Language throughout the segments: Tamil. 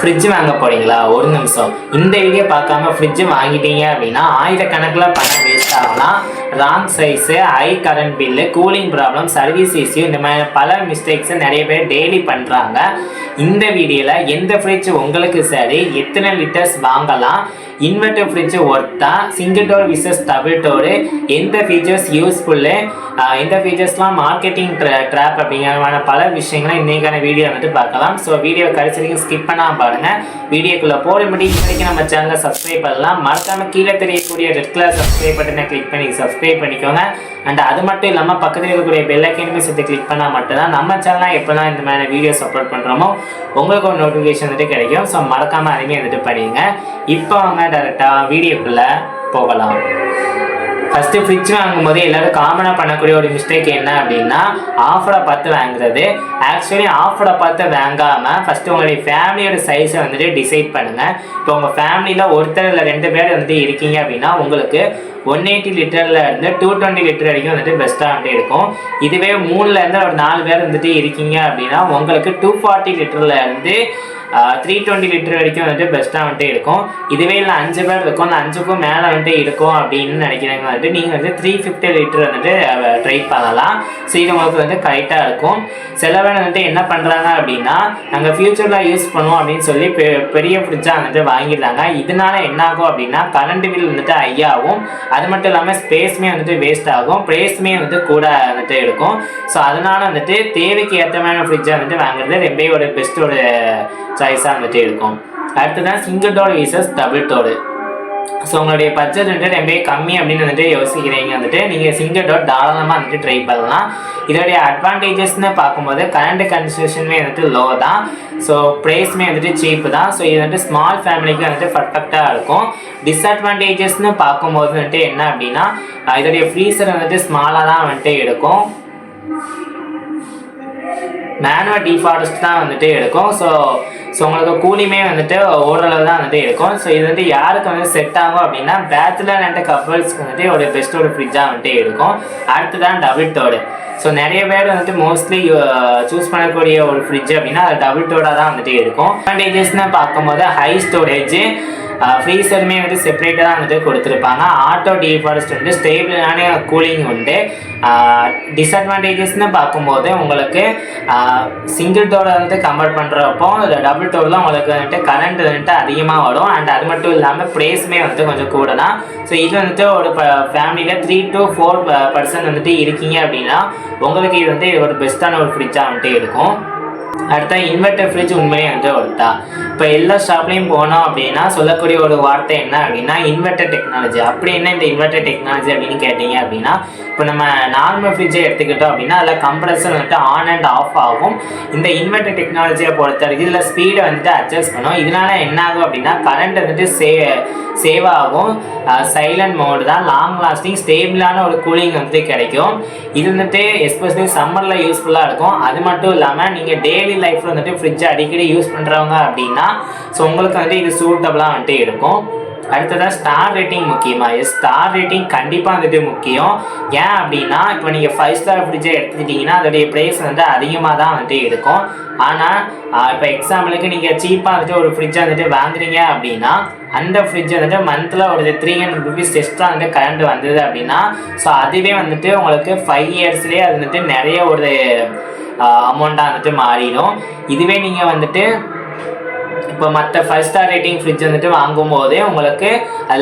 ஃப்ரிட்ஜ் வாங்க போறீங்களா? ஒரு நிமிஷம். இந்த வீடியோ பார்க்காம ஃப்ரிட்ஜ் வாங்கிட்டீங்க அப்படின்னா ஆயிரக்கணக்கில் பணம் வேஸ்ட் ஆகலாம். Wrong size, high current bill, cooling problem, service issue, இந்த மாதிரி பல மிஸ்டேக்ஸை நிறைய பேர் டெய்லி பண்ணுறாங்க. இந்த வீடியோவில் எந்த ஃப்ரிட்ஜ் உங்களுக்கு சரி, எத்தனை லிட்டர்ஸ் வாங்கலாம், இன்வெர்டர் ஃப்ரிட்ஜ் ஒர்த்தா, single door versus double door, எந்த ஃபீச்சர்ஸ் யூஸ்ஃபுல்லு, எந்த ஃபீச்சர்ஸ்லாம் மார்க்கெட்டிங் ட்ராப் அப்படிங்கிற பல விஷயங்களை இன்றைக்கான வீடியோ வந்துட்டு பார்க்கலாம். ஸோ வீடியோ கடைசி வரைக்கும் ஸ்கிப் பண்ணாமல் பாருங்கள். வீடியோக்குள்ளே போகிற முடியும் வரைக்கும் நம்ம சேனலை சப்ஸ்கிரைப் பண்ணலாம். மறக்காமல் கீழே தெரியக்கூடிய ரெட் கலர் சப்ஸ்கிரைப் பட்டனை கிளிக் பண்ணி சப்ஸ்கிரைப் பண்ணிக்கோங்க. அண்ட் அது மட்டும் இல்லாமல் பக்கத்தில் இருக்கக்கூடிய பெல் ஐக்கனையும் சேர்த்து கிளிக் பண்ணால் மட்டும்தான் நம்ம சேனலில் எப்போல்லாம் இந்த மாதிரி வீடியோஸ் அப்லோட் பண்ணுறோமோ உங்களுக்கு ஒரு நோட்டிஃபிகேஷன் வந்துட்டு கிடைக்கும். ஸோ மறக்காமல் அதையுமே வந்துட்டு பண்ணிடுங்க. இப்போ அவங்க டேரெக்டாக வீடியோக்குள்ளே போகலாம். ஃபஸ்ட்டு ஃப்ரிட்ஜ் வாங்கும்போது எல்லோரும் காமனாக பண்ணக்கூடிய ஒரு மிஸ்டேக் என்ன அப்படின்னா ஆஃபரை பார்த்து வாங்குறது. ஆக்சுவலி ஆஃபரை பார்த்து வாங்காமல் ஃபஸ்ட்டு உங்களுடைய ஃபேமிலியோட சைஸை வந்துட்டு டிசைட் பண்ணுங்கள். இப்போ உங்கள் ஃபேமிலியில் ஒருத்தர் இல்லை 2 பேர் வந்துட்டு இருக்கீங்க அப்படின்னா உங்களுக்கு 180 லிட்டரில் இருந்து 220 லிட்டர் வரைக்கும் வந்துட்டு பெஸ்ட்டாக வந்துட்டு இருக்கும். இதுவே 3லேருந்து ஒரு 4 பேர் வந்துட்டு இருக்கீங்க அப்படின்னா உங்களுக்கு 240 லிட்டரில் இருந்து 320 லிட்டர் வரைக்கும் வந்துட்டு பெஸ்ட்டாக வந்துட்டு இருக்கும். இதுவே இல்லை 5 பேர் இருக்கும், அந்த 5க்கும் மேலே வந்துட்டு இருக்கும் அப்படின்னு நினைக்கிறவங்க வந்துட்டு நீங்கள் வந்து 350 லிட்டர் வந்துட்டு ட்ரை பண்ணலாம். ஸோ இது உங்களுக்கு வந்து கரெக்டாக இருக்கும். சில பேர் வந்துட்டு என்ன பண்ணுறாங்க அப்படின்னா நாங்கள் ஃப்யூச்சரில் யூஸ் பண்ணுவோம் அப்படின்னு சொல்லி பெரிய ஃப்ரிட்ஜாக வந்துட்டு வாங்கிடுறாங்க. இதனால என்ன ஆகும் அப்படின்னா கரண்ட் பில் வந்துட்டு ஹையாகும். அது மட்டும் இல்லாமல் ஸ்பேஸுமே வந்துட்டு வேஸ்ட் ஆகும், ப்ரைஸுமே வந்துட்டு கூட வந்துட்டு இருக்கும். ஸோ அதனால வந்துட்டு தேவைக்கு ஏற்ற மாதிரி ஃப்ரிட்ஜை வந்துட்டு வாங்குறது ரொம்ப ஒரு பெஸ்ட் ஒரு சாய்ஸாக வந்துட்டு இருக்கும். அடுத்ததான் single door versus double door. So உங்களுடைய பட்ஜெட் வந்துட்டு ரொம்ப கம்மி அப்படின்னு வந்துட்டு யோசிக்கிறீங்க வந்துட்டு நீங்கள் சிங்கிள் டோர் தாராளமாக வந்துட்டு ட்ரை பண்ணலாம். இதோடைய அட்வான்டேஜஸ்ன்னு பார்க்கும்போது கரண்ட் கன்சம்ஷனுமே வந்துட்டு லோ தான். ஸோ ப்ரைஸுமே வந்துட்டு சீப்பு தான். ஸோ இது வந்துட்டு ஸ்மால் ஃபேமிலிக்கு வந்துட்டு பர்ஃபெக்டாக இருக்கும். டிஸ்அட்வான்டேஜஸ்ன்னு பார்க்கும்போது வந்துட்டு என்ன அப்படின்னா இதோடைய ஃப்ரீசர் வந்துட்டு ஸ்மாலாக தான் வந்துட்டு எடுக்கும். மேனுவல் டிஃபாரஸ்ட் தான் வந்துட்டு எடுக்கும். ஸோ உங்களுக்கு கூலியுமே வந்துட்டு ஓரளவு தான் வந்துட்டு இருக்கும். ஸோ இது வந்து யாருக்கு வந்து செட் ஆகும் அப்படின்னா பேச்சுலர் அண்ட் கப்பல்ஸ்க்கு வந்துட்டு ஒரு பெஸ்ட் ஒரு ஃப்ரிட்ஜாக வந்துட்டு இருக்கும். அடுத்து தான் டபுள் டோடு. ஸோ நிறைய பேர் வந்துட்டு மோஸ்ட்லி சூஸ் பண்ணக்கூடிய ஒரு ஃப்ரிட்ஜ் அப்படின்னா அது டபுள் டோடாக தான் வந்துட்டு இருக்கும். அட்வான்டேஜஸ்ன்னு பார்க்கும்போது ஹை ஸ்டோரேஜ், ஃப்ரீசருமே வந்து செப்பரேட்டாக தான் வந்துட்டு கொடுத்துருப்பாங்க. ஆட்டோ டிஃபாரஸ்ட் வந்து ஸ்டேபிளான கூலிங் உண்டு. டிஸ்அட்வான்டேஜஸ்ன்னு பார்க்கும்போது உங்களுக்கு சிங்கிள் டோரை வந்துட்டு கம்பேர் பண்ணுறப்போ டபுள் டோரில் உங்களுக்கு வந்துட்டு கரண்ட் வந்துட்டு அதிகமாக வரும். அண்ட் அது மட்டும் இல்லாமல் ப்ரைஸுமே வந்துட்டு கொஞ்சம் கூட தான். ஸோ இது வந்துட்டு ஒரு ஃபேமிலியில் 3 to 4% வந்துட்டு இருக்கீங்க அப்படின்னா உங்களுக்கு இது வந்து ஒரு பெஸ்ட்டான ஒரு ஃப்ரிட்ஜாக வந்துட்டு இருக்கும். அடுத்த இன்வெர்டர் ஃப்ரிட்ஜ் உண்மையே வந்துட்டு ஒருத்தா. இப்போ எல்லா ஷாப்லேயும் போனோம் அப்படின்னா சொல்லக்கூடிய ஒரு வார்த்தை என்ன அப்படின்னா இன்வெர்டர் டெக்னாலஜி. அப்படி என்ன இந்த இன்வெர்டர் டெக்னாலஜி அப்படின்னு கேட்டிங்க அப்படின்னா இப்போ நம்ம நார்மல் ஃப்ரிட்ஜை எடுத்துக்கிட்டோம் அப்படின்னா அதில் கம்ப்ரஸர் வந்துட்டு ஆன் அண்ட் ஆஃப் ஆகும். இந்த இன்வெர்டர் டெக்னாலஜியை பொறுத்த வரைக்கும் இதில் ஸ்பீடை வந்துட்டு அட்ஜஸ்ட் பண்ணும். இதனால என்ன ஆகும் அப்படின்னா கரண்ட் வந்துட்டு சேவ் ஆகும். சைலண்ட் மோடு தான், லாங் லாஸ்டிங் ஸ்டேபிளான ஒரு கூலிங் வந்துட்டு கிடைக்கும். இது வந்துட்டு எஸ்பெஷலி சம்மரில் யூஸ்ஃபுல்லாக இருக்கும். அது மட்டும் இல்லாமல் நீங்கள் டெய்லி லைஃப்பில் வந்துட்டு ஃப்ரிட்ஜை அடிக்கடி யூஸ் பண்ணுறவங்க அப்படின்னா ஸோ உங்களுக்கு வந்துட்டு இது சூட்டபுளாக வந்துட்டு இருக்கும். அடுத்ததான் ஸ்டார் ரேட்டிங் முக்கியமாக. ஸ்டார் ரேட்டிங் கண்டிப்பாக வந்துட்டு முக்கியம். ஏன் அப்படின்னா இப்போ நீங்கள் 5 ஸ்டார் ஃப்ரிட்ஜை எடுத்துக்கிட்டிங்கன்னா அதோடைய ப்ரைஸ் வந்து அதிகமாக தான் வந்துட்டு இருக்கும். ஆனால் இப்போ எக்ஸாம்பிளுக்கு நீங்கள் சீப்பாக வந்துட்டு ஒரு ஃப்ரிட்ஜை வந்துட்டு வாங்குறீங்க அப்படின்னா அந்த ஃப்ரிட்ஜ் வந்துட்டு மந்தில் ஒரு 300 ருபீஸ் எக்ஸ்ட்ரா வந்துட்டு கரண்ட் வந்தது அப்படின்னா ஸோ அதுவே வந்துட்டு உங்களுக்கு 5 இயர்ஸ்லேயே அது வந்துட்டு நிறைய ஒரு அமௌண்ட்டாக வந்துட்டு மாறிடும். இதுவே நீங்கள் வந்துட்டு இப்போ மற்ற 5 ஸ்டார் ரேட்டிங் ஃப்ரிட்ஜ் வந்துட்டு வாங்கும்போதே உங்களுக்கு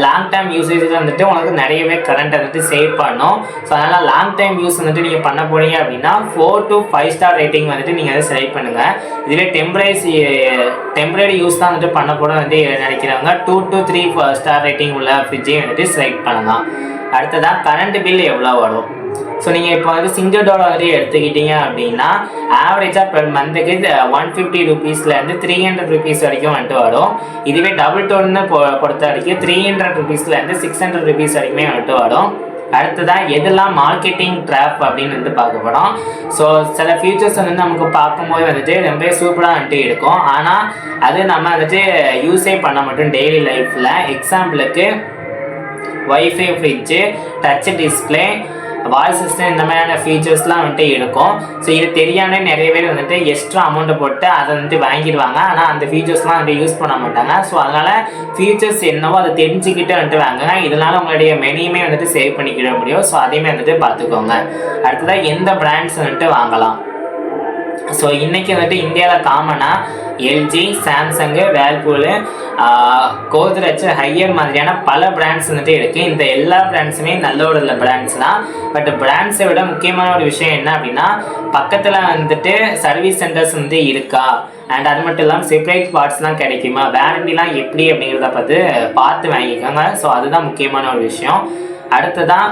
லாங் டைம் யூசேஜில் வந்துட்டு உங்களுக்கு நிறையவே கரண்ட் வந்துட்டு சேவ் பண்ணும். ஸோ அதனால் லாங் டைம் யூஸ் வந்துட்டு நீங்கள் பண்ண போறீங்க அப்படின்னா 4 to 5 ஸ்டார் ரேட்டிங் வந்துட்டு நீங்கள் அதை செலக்ட் பண்ணுங்கள். இதுவே டெம்பரரி யூஸ் தான் வந்துட்டு பண்ண போட வந்து நினைக்கிறவங்க 2 to 3 ஸ்டார் ரேட்டிங் உள்ள ஃப்ரிட்ஜையும் வந்துட்டு செலக்ட் பண்ணலாம். அடுத்ததான் கரண்ட் பில் எவ்வளோ வரும். ஸோ நீங்கள் இப்போ வந்து சிங்கிள் டோர் வந்துட்டு எடுத்துக்கிட்டீங்க அப்படின்னா ஆவரேஜாக பெர் மந்த்துக்கு 150 ருபீஸ்லேருந்து 300 ருபீஸ் வரைக்கும் வந்துட்டு வரும். இதுவே டபுள் டோர்னு பொறுத்த வரைக்கும் 300 ருபீஸ்லேருந்து 600 ருபீஸ் வரைக்குமே வந்துட்டு வரும். அடுத்ததான் எதெல்லாம் மார்க்கெட்டிங் ட்ராப் அப்படின்னு வந்து பார்க்க போகிறோம். ஸோ சில ஃபியூச்சர்ஸ் வந்து நமக்கு பார்க்கும்போது வந்துட்டு ரொம்ப சூப்பராக வந்துட்டு இருக்கும். ஆனால் அது நம்ம வந்துட்டு யூஸே பண்ண மாட்டோம் டெய்லி லைஃப்பில். எக்ஸாம்பிளுக்கு wifi fridge, touch display, voice assistant இந்த மாதிரியான ஃபீச்சர்ஸ்லாம் வந்துட்டு இருக்கும். ஸோ இது தெரியாமலே நிறைய பேர் வந்துட்டு எக்ஸ்ட்ரா அமௌண்ட்டை போட்டு அதை வந்துட்டு வாங்கிடுவாங்க. ஆனால் அந்த ஃபீச்சர்ஸ்லாம் வந்துட்டு யூஸ் பண்ண மாட்டாங்க. ஸோ அதனால் ஃபீச்சர்ஸ் என்னவோ அதை தெரிஞ்சுக்கிட்டு வந்துட்டு வாங்குங்க. இதனால் உங்களுடைய மெனியுமே வந்துட்டு சேவ் பண்ணிக்கிட முடியும். ஸோ அதையுமே வந்துட்டு பார்த்துக்கோங்க. அடுத்ததாக எந்த பிராண்ட்ஸ் வந்துட்டு வாங்கலாம். ஸோ இன்றைக்கி வந்துட்டு இந்தியாவில் காமனாக எல்ஜி, சாம்சங்கு, வேர்ல்பூலு, கோத்ரெஜ், ஹையர் மாதிரியான பல பிராண்ட்ஸ் வந்துட்டு இருக்குது. இந்த எல்லா பிராண்ட்ஸுமே நல்ல ஒரு பிராண்ட்ஸ் தான். பட் பிராண்ட்ஸை விட முக்கியமான ஒரு விஷயம் என்ன அப்படின்னா பக்கத்தில் வந்துட்டு சர்வீஸ் சென்டர்ஸ் வந்து இருக்கா, அண்ட் அது மட்டும் இல்லாமல் செப்பரேட் பார்ட்ஸ்லாம் கிடைக்குமா, வேரண்டிலாம் எப்படி அப்படிங்கிறத பார்த்து வாங்கிக்கோங்க. ஸோ அதுதான் முக்கியமான ஒரு விஷயம். அடுத்ததான்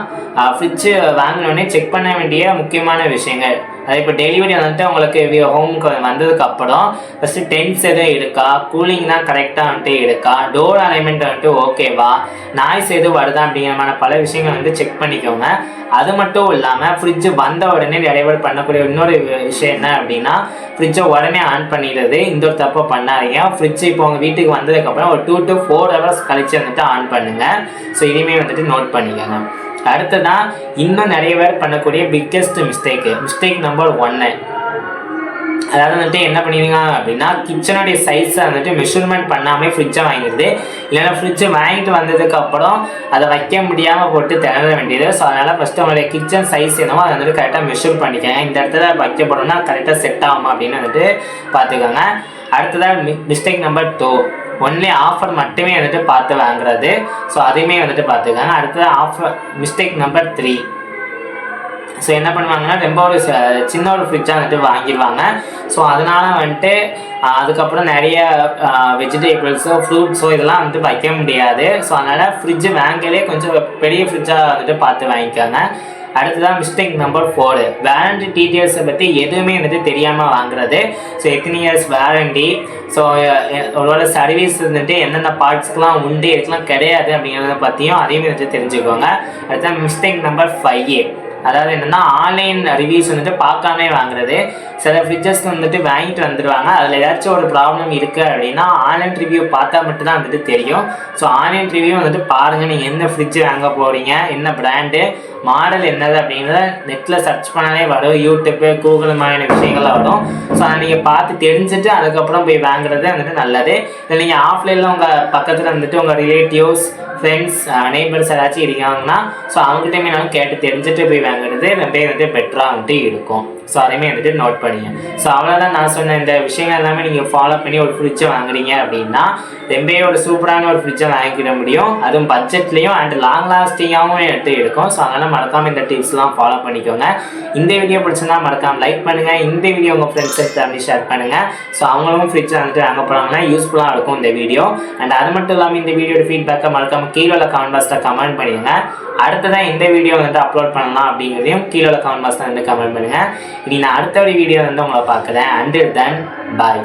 ஃப்ரிட்ஜு வாங்கினோடனே செக் பண்ண வேண்டிய முக்கியமான விஷயங்கள். அது இப்போ டெலிவரி வந்துட்டு உங்களுக்கு ஹோமுக்கு வந்ததுக்கப்புறம் ஃபஸ்ட்டு டென்ஸ் எதுவும் இருக்கா, கூலிங் தான் கரெக்டாக வந்துட்டு இருக்கா, டோர் அலைன்மெண்ட் வந்துட்டு ஓகேவா, நாய்ஸ் எதுவும் வருதா அப்படிங்கிற மாதிரி பல விஷயங்கள் வந்து செக் பண்ணிக்கோங்க. அது மட்டும் இல்லாமல் ஃப்ரிட்ஜு வந்த உடனே டெலிவர் பண்ணக்கூடிய இன்னொரு விஷயம் என்ன அப்படின்னா ஃப்ரிட்ஜை உடனே ஆன் பண்ணிடுறது. இந்த ஒரு தப்பை பண்ணாதீங்க. ஃப்ரிட்ஜ் இப்போ உங்கள் வீட்டுக்கு வந்ததுக்கப்புறம் ஒரு 2 to 4 hours கழிச்சு வந்துட்டு ஆன் பண்ணுங்கள். ஸோ இதையுமே வந்துட்டு நோட் பண்ணிக்கோங்க. அடுத்ததான் இன்னும் நிறைய பேர் பண்ணக்கூடிய பிக்கெஸ்ட் மிஸ்டேக் நம்பர் 1. அதாவது வந்துட்டு என்ன பண்ணிடுங்க அப்படின்னா கிச்சனுடைய சைஸை வந்துட்டு மெஷர்மெண்ட் பண்ணாமல் ஃப்ரிட்ஜை வாங்கிடுது. இல்லைன்னா ஃப்ரிட்ஜை வாங்கிட்டு வந்ததுக்கப்புறம் அதை வைக்க முடியாமல் போட்டு திணற வேண்டியது. ஸோ அதனால் ஃபஸ்ட்டு உங்களுடைய கிச்சன் சைஸ் என்னவோ அதை வந்துட்டு கரெக்டாக மெஷர் பண்ணிக்கோங்க. இந்த இடத்துல வைக்கப்படணும்னா கரெக்டாக செட் ஆகுமா அப்படின்னு வந்துட்டு பார்த்துக்கோங்க. அடுத்ததாக மிஸ்டேக் நம்பர் 2, ஒன்லி ஆஃபர் மட்டுமே வந்துட்டு பார்த்து வாங்குறது. ஸோ அதையுமே வந்துட்டு பார்த்துக்கோங்க. அடுத்தது மிஸ்டேக் நம்பர் 3. ஸோ என்ன பண்ணுவாங்கன்னா ரொம்ப ஒரு சின்ன ஒரு ஃப்ரிட்ஜாக வந்துட்டு வாங்கிடுவாங்க. ஸோ அதனால் வந்துட்டு அதுக்கப்புறம் நிறைய வெஜிடேபிள்ஸோ ஃப்ரூட்ஸோ இதெல்லாம் வந்துட்டு வைக்க முடியாது. ஸோ அதனால் ஃப்ரிட்ஜு வாங்கலே கொஞ்சம் பெரிய ஃப்ரிட்ஜாக வந்துட்டு பார்த்து வாங்கிக்கோங்க. அடுத்ததான் மிஸ்டேக் நம்பர் 4, வேரண்டி டீட்டெயில்ஸை பற்றி எதுவுமே வந்துட்டு தெரியாமல் வாங்குறது. ஸோ எத்தனை இயர்ஸ் வேரண்டி, ஸோ உங்களோட சர்வீஸ் வந்துட்டு எந்தெந்த பார்ட்ஸ்க்கெலாம் உண்டு, எதுக்கெலாம் கிடையாது அப்படிங்கிறத பற்றியும் அதையுமே வந்துட்டு தெரிஞ்சுக்கோங்க. அடுத்ததான் மிஸ்டேக் நம்பர் 5, அதாவது என்னென்னா ஆன்லைன் ரிவ்யூஸ் வந்துட்டு பார்க்காமே வாங்குறது. சில ஃப்ரிட்ஜஸ் வந்துட்டு வாங்கிட்டு வந்துடுவாங்க, அதில் ஏதாச்சும் ஒரு ப்ராப்ளம் இருக்குது அப்படின்னா ஆன்லைன் ரிவ்யூ பார்த்தா மட்டும்தான் வந்துட்டு தெரியும். ஸோ ஆன்லைன் ரிவ்யூ வந்துட்டு பாருங்கள். நீங்கள் எந்த ஃப்ரிட்ஜ் வாங்க போகிறீங்க, என்ன பிராண்டு, மாடல் என்னது அப்படிங்கிறத நெட்டில் சர்ச் பண்ணாலே வரும். யூடியூப்பு, கூகுள் மாதிரியான விஷயங்கள்லாம் வரும். ஸோ அதை நீங்கள் பார்த்து தெரிஞ்சுட்டு அதுக்கப்புறம் போய் வாங்குறது வந்துட்டு நல்லது. இல்லை நீங்கள் ஆஃப்லைனில் உங்கள் பக்கத்தில் வந்துட்டு உங்கள் ரிலேட்டிவ்ஸ், ஃப்ரெண்ட்ஸ், நெய்பர்ஸ் ஏதாச்சும் இருக்காங்கன்னா ஸோ அவங்ககிட்டயுமே நானும் கேட்டு தெரிஞ்சுட்டு போய் வாங்குறது ரொம்ப வந்துட்டு பெட்டராக வந்துட்டு இருக்கும். ஸோ அதையுமே வந்துட்டு நோட் பண்ணிங்க. ஸோ அவ்வளோதான் நான் சொன்ன இந்த விஷயங்கள் எல்லாமே நீங்கள் ஃபாலோ பண்ணி ஒரு ஃப்ரிட்ஜை வாங்குறீங்க அப்படின்னா ரொம்பவே ஒரு சூப்பரான ஒரு ஃப்ரிட்ஜை வாங்கிக்கிட முடியும். அதுவும் பட்ஜெட்லேயும் அண்ட் லாங் லாஸ்டிங்காகவும் வந்துட்டு இருக்கும். ஸோ அதனால் மறக்காமல் இந்த டிப்ஸ்லாம் ஃபாலோ பண்ணிக்கோங்க. இந்த வீடியோ பிடிச்சிருந்தா மறக்காமல் லைக் பண்ணுங்கள். இந்த வீடியோ உங்கள் ஃப்ரெண்ட்ஸ் ஃபேமிலி ஷேர் பண்ணுங்கள். ஸோ அவங்களும் ஃப்ரிட்ஜை வந்துட்டு வாங்க போகிறாங்கன்னா யூஸ்ஃபுல்லாக இருக்கும் இந்த வீடியோ. அண்ட் அது மட்டும் இல்லாமல் இந்த வீடியோட ஃபீட்பேக்கை மறக்காமல் கீழே கமெண்ட் பாக்ஸில் கமெண்ட் பண்ணிடுங்க. அடுத்ததான் இந்த வீடியோ வந்துட்டு அப்லோட் பண்ணலாம் அப்படிங்கிறதையும் கீழே கமெண்ட் பாக்ஸில் வந்து கமெண்ட் பண்ணுங்கள். இனி நான் அடுத்த வீடியோ வந்து உங்களை பார்க்குறேன். அண்டில் தென் பாய்.